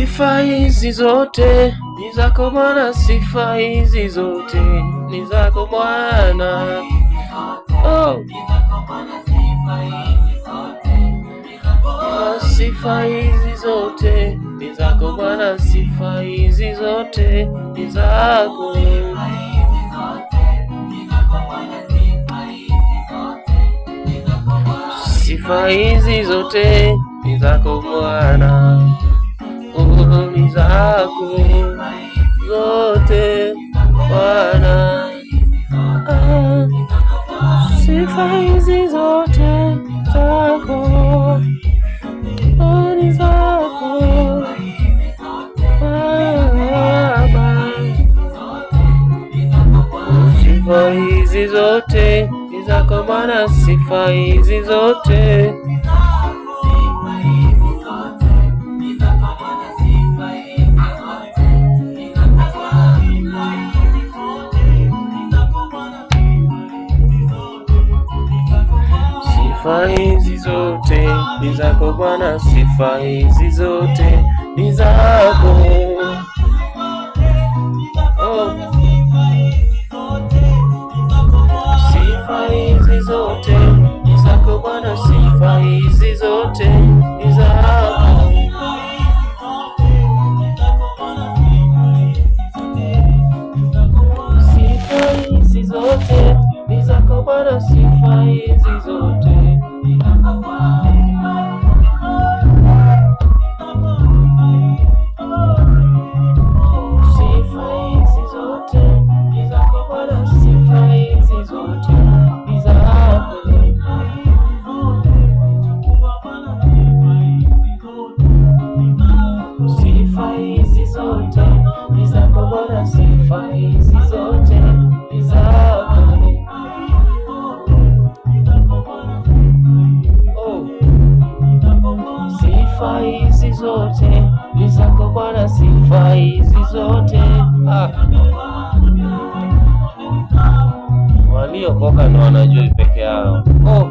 Sifa hizi zote ni zako Bwana, sifa hizi zote ni zako Bwana. Oh, sifa hizi zote ni zako Bwana, sifa hizi zote ni zako. Sifa hizi zote ni zako Bwana, ni zako zote Bwana. Sifa hizi zote zako, ni zako Baba. Sifa hizi zote ni zako Bwana, sifa hizi zote. Sifa hizi zote ni zako Bwana, sifa hizi zote ni zako. Oh, sifa hizi zote ni zako Bwana, sifa hizi zote ni zako. Sifa hizi zote ni zako Bwana, sifa hizi zote. Sifa hizi zote ni zako Bwana, sifa hizi zote ni zako. Oh, sifa hizi zote ni zako Bwana, sifa hizi zote. Waliokoka ndo wanajua peke yao. Oh.